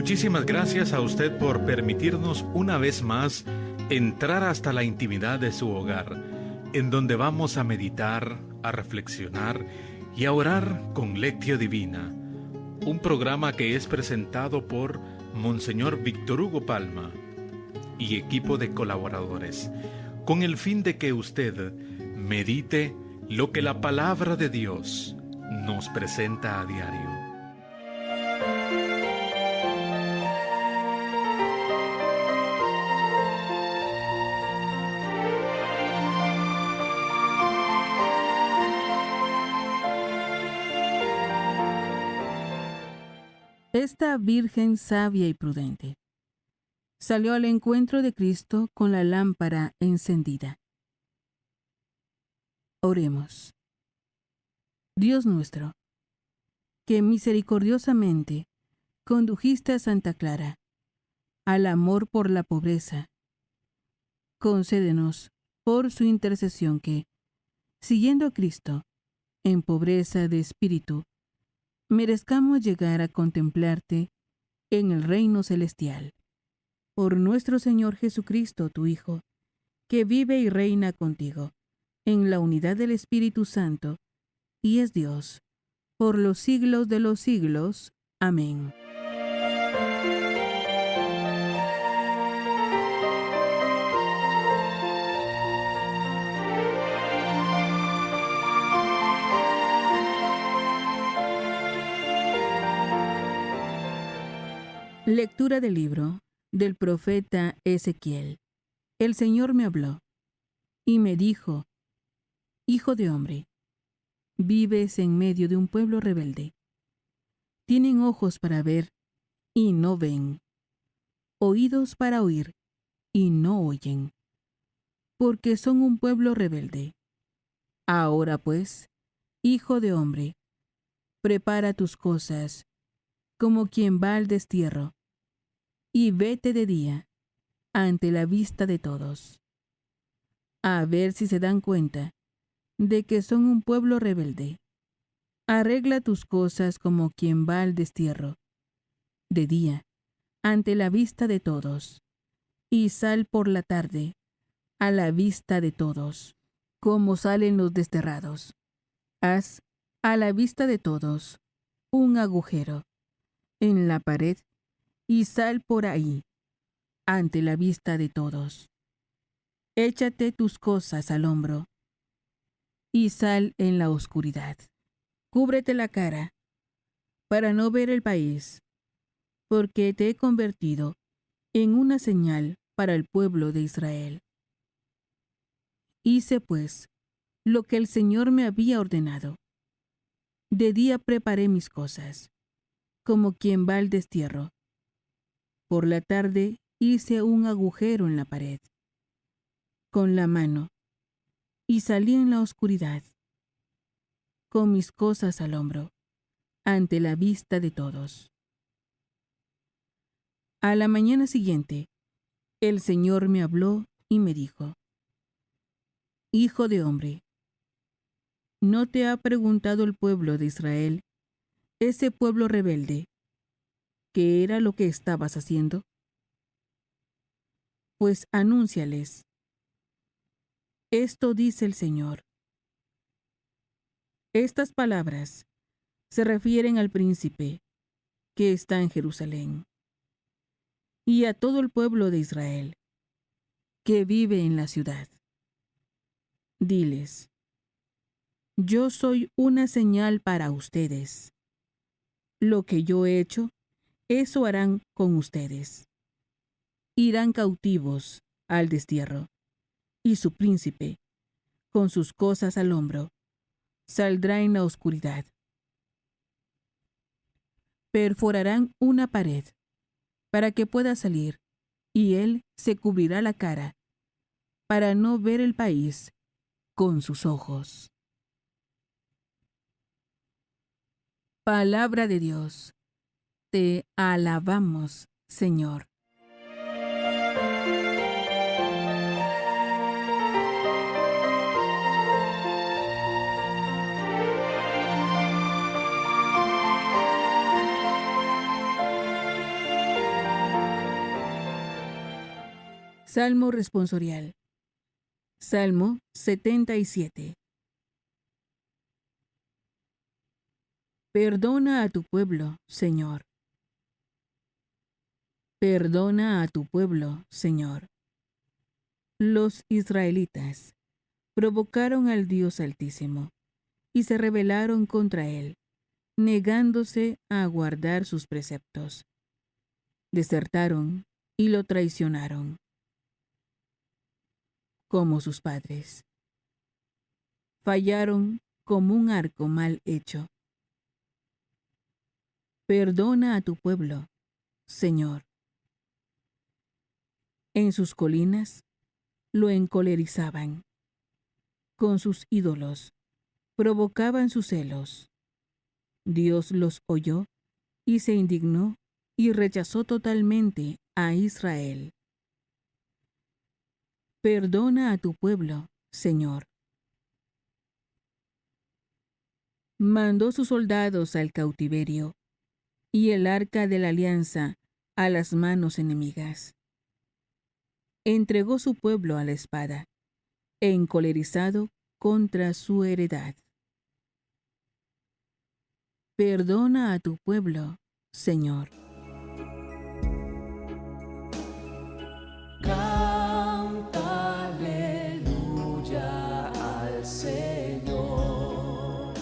Muchísimas gracias a usted por permitirnos una vez más entrar hasta la intimidad de su hogar, en donde vamos a meditar, a reflexionar y a orar con Lectio Divina, un programa que es presentado por Monseñor Víctor Hugo Palma y equipo de colaboradores, con el fin de que usted medite lo que la palabra de Dios nos presenta a diario. Esta Virgen sabia y prudente salió al encuentro de Cristo con la lámpara encendida. Oremos. Dios nuestro, que misericordiosamente condujiste a Santa Clara al amor por la pobreza, concédenos por su intercesión que, siguiendo a Cristo en pobreza de espíritu, merezcamos llegar a contemplarte en el reino celestial. Por nuestro Señor Jesucristo, tu Hijo, que vive y reina contigo, en la unidad del Espíritu Santo, y es Dios, por los siglos de los siglos. Amén. Lectura del libro del profeta Ezequiel. El Señor me habló y me dijo: Hijo de hombre, vives en medio de un pueblo rebelde. Tienen ojos para ver y no ven, oídos para oír y no oyen, porque son un pueblo rebelde. Ahora pues, hijo de hombre, prepara tus cosas como quien va al destierro, y vete de día ante la vista de todos, a ver si se dan cuenta de que son un pueblo rebelde. Arregla tus cosas como quien va al destierro, de día, ante la vista de todos, y sal por la tarde, a la vista de todos, como salen los desterrados. Haz, a la vista de todos, un agujero en la pared, y sal por ahí, ante la vista de todos. Échate tus cosas al hombro, y sal en la oscuridad. Cúbrete la cara, para no ver el país, porque te he convertido en una señal para el pueblo de Israel. Hice pues lo que el Señor me había ordenado. De día preparé mis cosas, como quien va al destierro. Por la tarde hice un agujero en la pared, con la mano, y salí en la oscuridad, con mis cosas al hombro, ante la vista de todos. A la mañana siguiente, el Señor me habló y me dijo: Hijo de hombre, ¿no te ha preguntado el pueblo de Israel, ese pueblo rebelde, qué era lo que estabas haciendo? Pues anúnciales: esto dice el Señor. Estas palabras se refieren al príncipe que está en Jerusalén y a todo el pueblo de Israel que vive en la ciudad. Diles: yo soy una señal para ustedes. Lo que yo he hecho, eso harán con ustedes. Irán cautivos al destierro, y su príncipe, con sus cosas al hombro, saldrá en la oscuridad. Perforarán una pared para que pueda salir, y él se cubrirá la cara para no ver el país con sus ojos. Palabra de Dios. Te alabamos, Señor. Salmo responsorial. Salmo 77. Perdona a tu pueblo, Señor. Perdona a tu pueblo, Señor. Los israelitas provocaron al Dios Altísimo y se rebelaron contra él, negándose a guardar sus preceptos. Desertaron y lo traicionaron, como sus padres. Fallaron como un arco mal hecho. Perdona a tu pueblo, Señor. En sus colinas lo encolerizaban. Con sus ídolos provocaban sus celos. Dios los oyó y se indignó y rechazó totalmente a Israel. Perdona a tu pueblo, Señor. Mandó sus soldados al cautiverio y el arca de la alianza a las manos enemigas. Entregó su pueblo a la espada, encolerizado contra su heredad. Perdona a tu pueblo, Señor. Canta aleluya al Señor.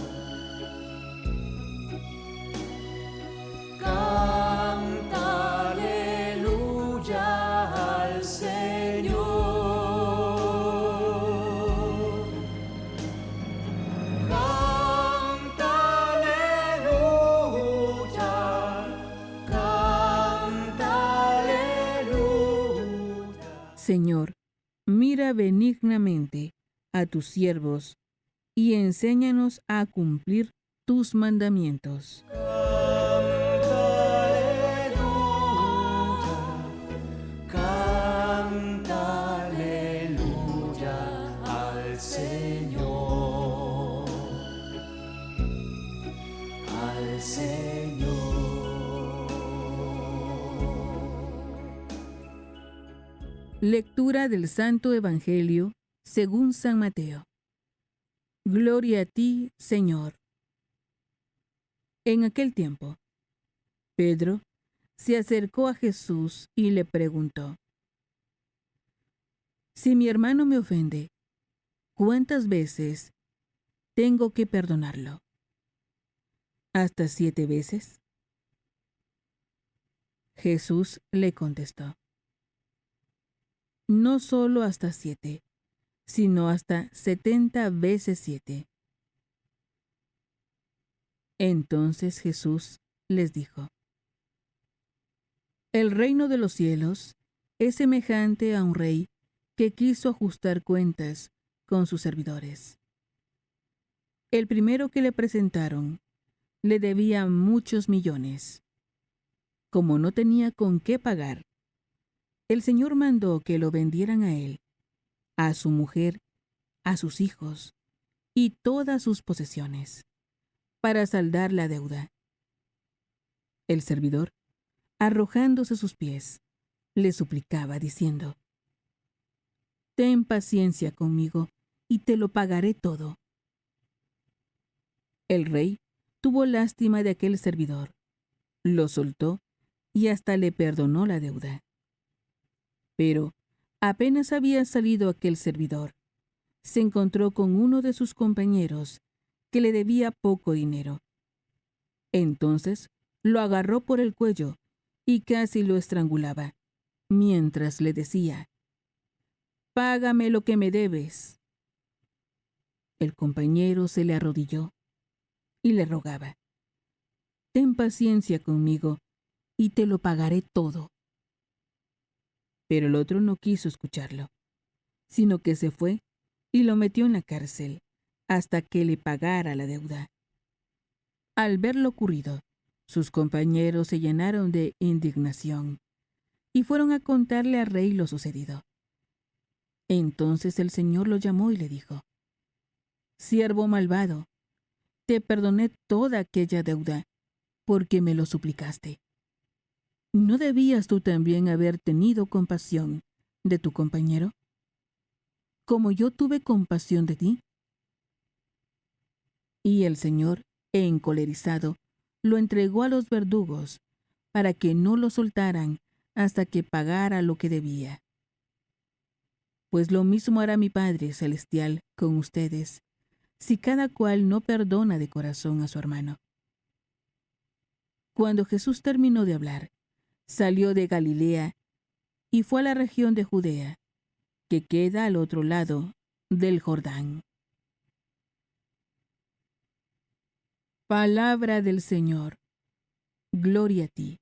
Canta aleluya al Señor. Canta aleluya. Canta aleluya. Señor, mira benignamente a tus siervos y enséñanos a cumplir tus mandamientos. Canta aleluya al Señor, al Señor. Lectura del Santo Evangelio según San Mateo. Gloria a ti, Señor. En aquel tiempo, Pedro se acercó a Jesús y le preguntó: Si mi hermano me ofende, ¿cuántas veces tengo que perdonarlo? ¿Hasta 7 veces? Jesús le contestó: No solo hasta 7, sino hasta 70 veces 7. Entonces Jesús les dijo: El reino de los cielos es semejante a un rey que quiso ajustar cuentas con sus servidores. El primero que le presentaron le debía muchos millones. Como no tenía con qué pagar, el Señor mandó que lo vendieran a él, a su mujer, a sus hijos y todas sus posesiones, para saldar la deuda. El servidor, arrojándose a sus pies, le suplicaba diciendo: Ten paciencia conmigo y te lo pagaré todo. El rey tuvo lástima de aquel servidor, lo soltó y hasta le perdonó la deuda. Pero apenas había salido aquel servidor, se encontró con uno de sus compañeros que le debía poco dinero. Entonces lo agarró por el cuello y casi lo estrangulaba, mientras le decía: Págame lo que me debes. El compañero se le arrodilló y le rogaba: Ten paciencia conmigo y te lo pagaré todo. Pero el otro no quiso escucharlo, sino que se fue y lo metió en la cárcel hasta que le pagara la deuda. Al ver lo ocurrido, sus compañeros se llenaron de indignación y fueron a contarle al rey lo sucedido. Entonces el Señor lo llamó y le dijo: Siervo malvado, te perdoné toda aquella deuda porque me lo suplicaste. ¿No debías tú también haber tenido compasión de tu compañero, como yo tuve compasión de ti? Y el Señor, encolerizado, lo entregó a los verdugos, para que no lo soltaran hasta que pagara lo que debía. Pues lo mismo hará mi Padre Celestial con ustedes, si cada cual no perdona de corazón a su hermano. Cuando Jesús terminó de hablar, salió de Galilea y fue a la región de Judea, que queda al otro lado del Jordán. Palabra del Señor. Gloria a ti,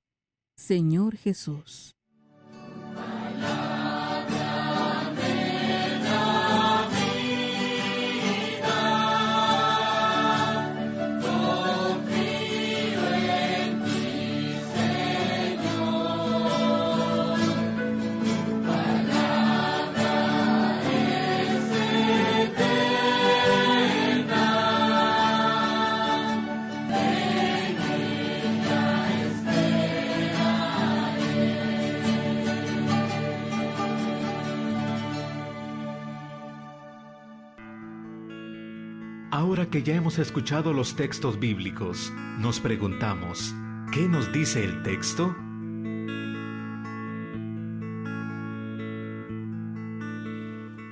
Señor Jesús. Ahora que ya hemos escuchado los textos bíblicos, nos preguntamos, ¿qué nos dice el texto?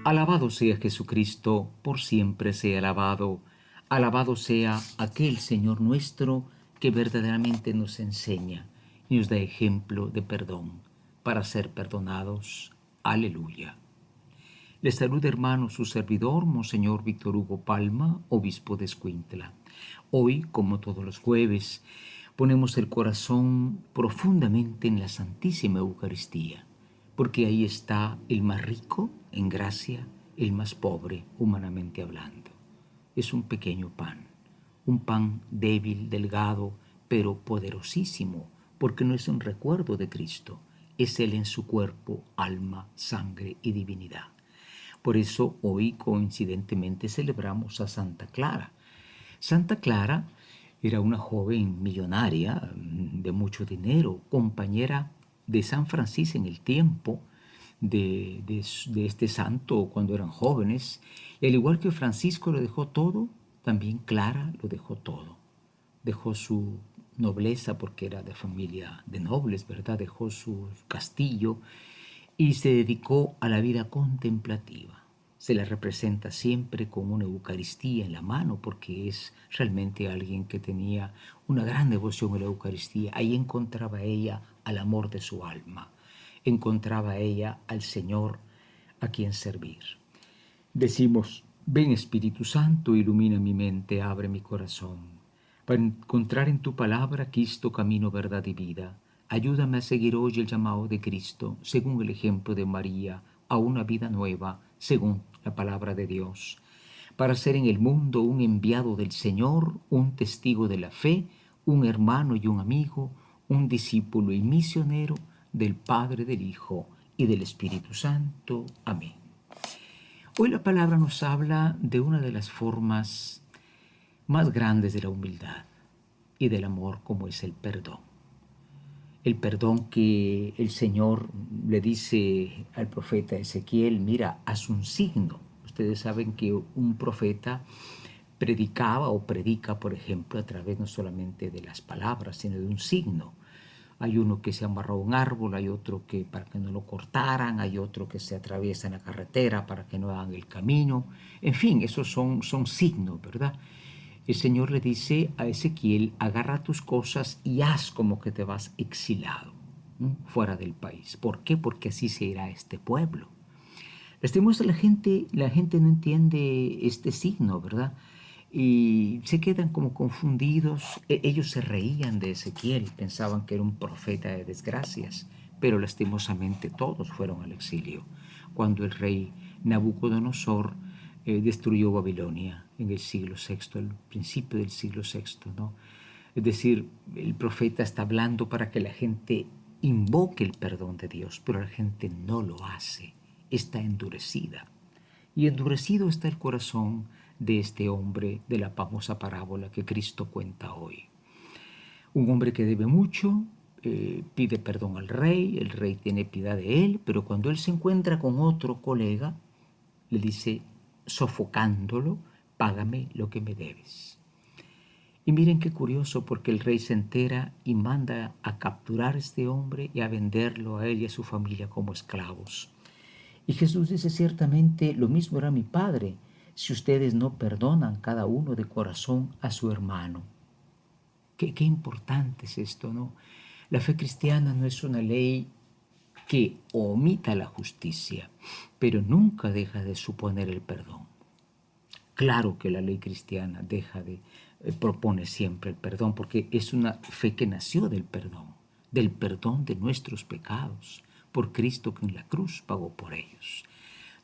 Alabado sea Jesucristo, por siempre sea alabado. Alabado sea aquel Señor nuestro que verdaderamente nos enseña y nos da ejemplo de perdón para ser perdonados. Aleluya. Les saluda, hermano, su servidor, Monseñor Víctor Hugo Palma, obispo de Escuintla. Hoy, como todos los jueves, ponemos el corazón profundamente en la Santísima Eucaristía, porque ahí está el más rico en gracia, el más pobre humanamente hablando. Es un pequeño pan, un pan débil, delgado, pero poderosísimo, porque no es un recuerdo de Cristo, es Él en su cuerpo, alma, sangre y divinidad. Por eso hoy coincidentemente celebramos a Santa Clara. Santa Clara era una joven millonaria de mucho dinero, compañera de San Francisco en el tiempo de este santo cuando eran jóvenes. Y al igual que Francisco lo dejó todo, también Clara lo dejó todo. Dejó su nobleza porque era de familia de nobles, ¿verdad? Dejó su castillo y se dedicó a la vida contemplativa. Se la representa siempre con una Eucaristía en la mano porque es realmente alguien que tenía una gran devoción a la Eucaristía. Ahí encontraba ella al amor de su alma, encontraba ella al Señor a quien servir. Decimos, ven Espíritu Santo, ilumina mi mente, abre mi corazón, para encontrar en tu palabra Cristo, camino, verdad y vida. Ayúdame a seguir hoy el llamado de Cristo, según el ejemplo de María, a una vida nueva, según la palabra de Dios, para ser en el mundo un enviado del Señor, un testigo de la fe, un hermano y un amigo, un discípulo y misionero del Padre, del Hijo y del Espíritu Santo. Amén. Hoy la palabra nos habla de una de las formas más grandes de la humildad y del amor, como es el perdón. El perdón que el Señor le dice al profeta Ezequiel, mira, haz un signo. Ustedes saben que un profeta predicaba o predica, por ejemplo, a través no solamente de las palabras, sino de un signo. Hay uno que se amarró a un árbol, hay otro que para que no lo cortaran, hay otro que se atraviesa en la carretera para que no hagan el camino. En fin, esos son signos, ¿verdad? El Señor le dice a Ezequiel, agarra tus cosas y haz como que te vas exilado, fuera del país. ¿Por qué? Porque así se irá este pueblo. Lastimosamente la gente no entiende este signo, ¿verdad? Y se quedan como confundidos. Ellos se reían de Ezequiel, pensaban que era un profeta de desgracias, pero lastimosamente todos fueron al exilio. Cuando el rey Nabucodonosor destruyó Babilonia en el siglo VI, al principio del siglo VI, ¿no? Es decir, el profeta está hablando para que la gente invoque el perdón de Dios, pero la gente no lo hace, está endurecida. Y endurecido está el corazón de este hombre de la famosa parábola que Cristo cuenta hoy. Un hombre que debe mucho, pide perdón al rey, el rey tiene piedad de él, pero cuando él se encuentra con otro colega, le dice, sofocándolo, págame lo que me debes. Y miren qué curioso, porque el rey se entera y manda a capturar a este hombre y a venderlo a él y a su familia como esclavos. Y Jesús dice, ciertamente lo mismo era mi Padre, si ustedes no perdonan cada uno de corazón a su hermano. Qué importante es esto, ¿no? La fe cristiana no es una ley que omita la justicia, pero nunca deja de suponer el perdón. Claro que la ley cristiana propone siempre el perdón, porque es una fe que nació del perdón de nuestros pecados, por Cristo que en la cruz pagó por ellos.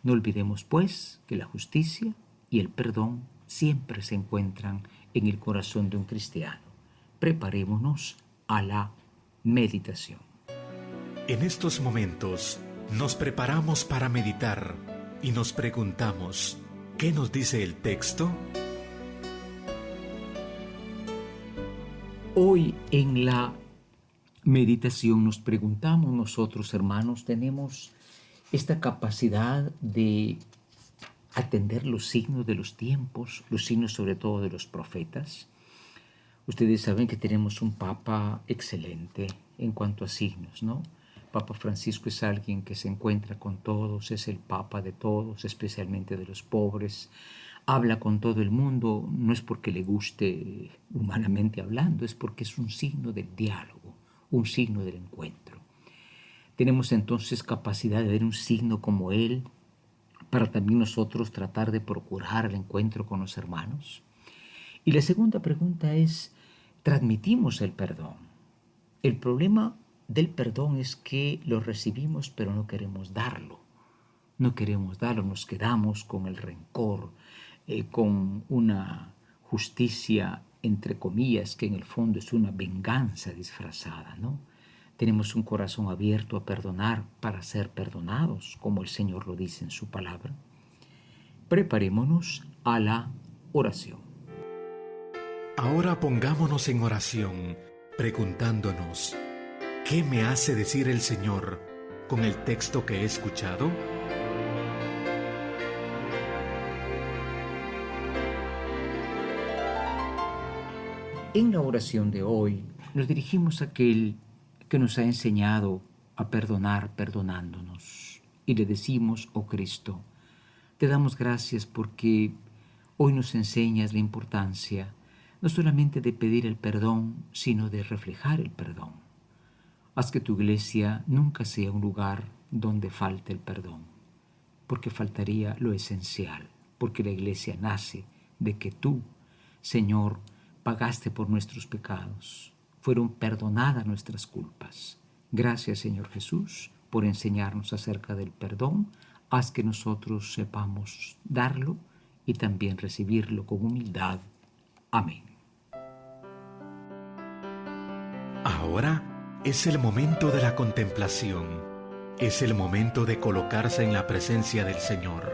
No olvidemos, pues, que la justicia y el perdón siempre se encuentran en el corazón de un cristiano. Preparémonos a la meditación. En estos momentos nos preparamos para meditar y nos preguntamos, ¿qué nos dice el texto? Hoy en la meditación nos preguntamos nosotros, hermanos, tenemos esta capacidad de atender los signos de los tiempos, los signos sobre todo de los profetas. Ustedes saben que tenemos un Papa excelente en cuanto a signos, ¿no? Papa Francisco es alguien que se encuentra con todos, es el Papa de todos, especialmente de los pobres. Habla con todo el mundo, no es porque le guste humanamente hablando, es porque es un signo del diálogo, un signo del encuentro. Tenemos entonces capacidad de ver un signo como él para también nosotros tratar de procurar el encuentro con los hermanos. Y la segunda pregunta es, ¿transmitimos el perdón? El problema del perdón es que lo recibimos pero no queremos darlo. No queremos darlo, nos quedamos con el rencor, con una justicia, entre comillas, que en el fondo es una venganza disfrazada, ¿no? Tenemos un corazón abierto a perdonar para ser perdonados, como el Señor lo dice en su palabra. Preparémonos a la oración. Ahora pongámonos en oración, preguntándonos, ¿qué me hace decir el Señor con el texto que he escuchado? En la oración de hoy nos dirigimos a aquel que nos ha enseñado a perdonar perdonándonos. Y le decimos, oh Cristo, te damos gracias porque hoy nos enseñas la importancia no solamente de pedir el perdón, sino de reflejar el perdón. Haz que tu iglesia nunca sea un lugar donde falte el perdón, porque faltaría lo esencial, porque la iglesia nace de que tú, Señor, pagaste por nuestros pecados, fueron perdonadas nuestras culpas. Gracias, Señor Jesús, por enseñarnos acerca del perdón. Haz que nosotros sepamos darlo y también recibirlo con humildad. Amén. Ahora es el momento de la contemplación. Es el momento de colocarse en la presencia del Señor.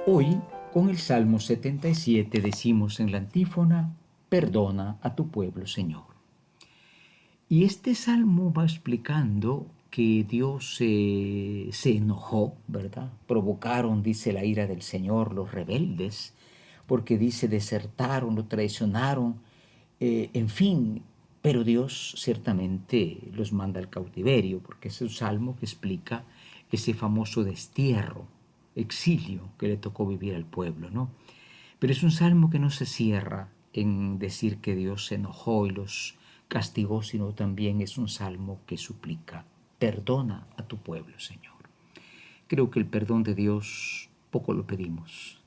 Hoy, con el Salmo 77, decimos en la antífona, perdona a tu pueblo, Señor. Y este salmo va explicando que Dios se enojó, ¿verdad? Provocaron, dice, la ira del Señor los rebeldes, porque dice, desertaron, lo traicionaron, en fin, pero Dios ciertamente los manda al cautiverio, porque es un salmo que explica ese famoso destierro, exilio que le tocó vivir al pueblo, ¿no? Pero es un salmo que no se cierra en decir que Dios se enojó y los castigó, sino también es un salmo que suplica, perdona a tu pueblo, Señor. Creo que el perdón de Dios poco lo pedimos.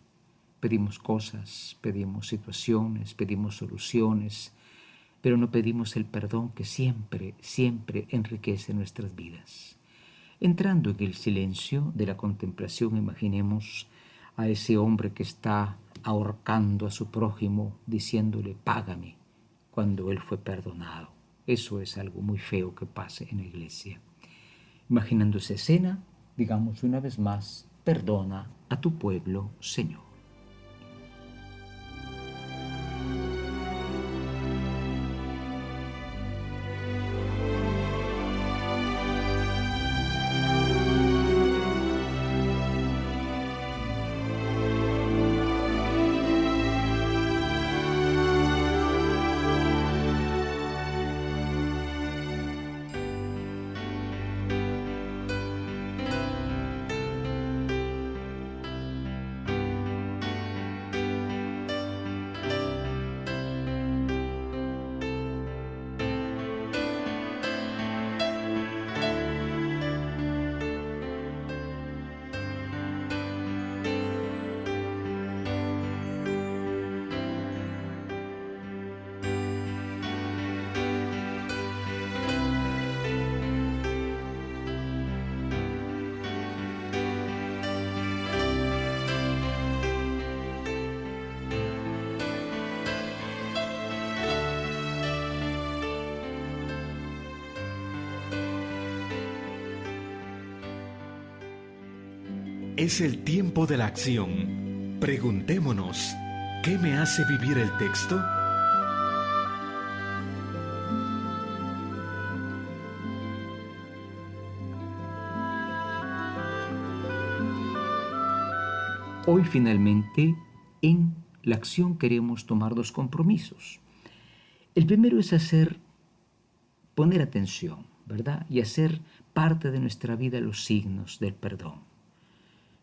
Pedimos cosas, pedimos situaciones, pedimos soluciones, pero no pedimos el perdón que siempre, siempre enriquece nuestras vidas. Entrando en el silencio de la contemplación, imaginemos a ese hombre que está ahorcando a su prójimo, diciéndole, págame, cuando él fue perdonado. Eso es algo muy feo que pase en la iglesia. Imaginando esa escena, Digamos una vez más, perdona a tu pueblo, Señor. Es el tiempo de la acción. Preguntémonos, ¿qué me hace vivir el texto? Hoy finalmente en la acción queremos tomar dos compromisos. El primero es poner atención, ¿verdad? Y hacer parte de nuestra vida los signos del perdón.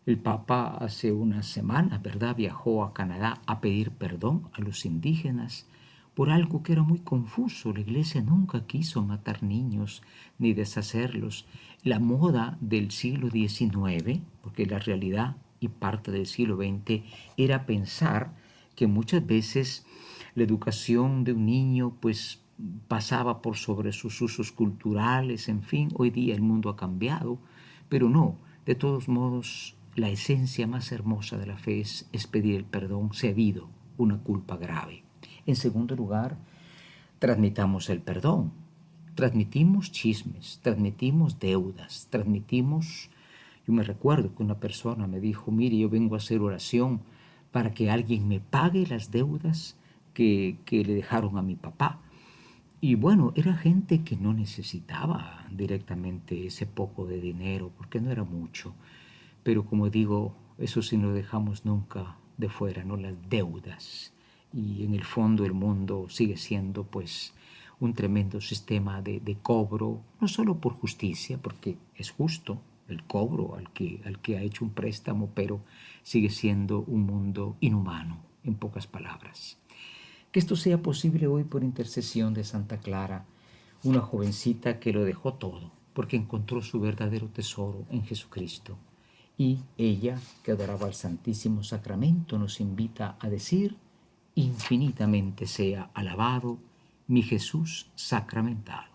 El Papa hace unas semanas, ¿verdad?, viajó a Canadá a pedir perdón a los indígenas por algo que era muy confuso. La Iglesia nunca quiso matar niños ni deshacerlos. La moda del siglo XIX, porque la realidad y parte del siglo XX era pensar que muchas veces la educación de un niño pues pasaba por sobre sus usos culturales, en fin, hoy día el mundo ha cambiado, pero no, de todos modos, la esencia más hermosa de la fe es pedir el perdón si ha habido una culpa grave. En segundo lugar, transmitamos el perdón. Transmitimos chismes, transmitimos deudas, Yo me recuerdo que una persona me dijo, mire, yo vengo a hacer oración para que alguien me pague las deudas que le dejaron a mi papá. Y bueno, era gente que no necesitaba directamente ese poco de dinero, porque no era mucho. Pero como digo, eso sí no dejamos nunca de fuera, ¿no? Las deudas. Y en el fondo el mundo sigue siendo pues un tremendo sistema de cobro, no solo por justicia, porque es justo el cobro al que ha hecho un préstamo, pero sigue siendo un mundo inhumano, en pocas palabras. Que esto sea posible hoy por intercesión de Santa Clara, una jovencita que lo dejó todo, porque encontró su verdadero tesoro en Jesucristo. Y ella, que adoraba al Santísimo Sacramento, nos invita a decir, infinitamente sea alabado mi Jesús sacramentado.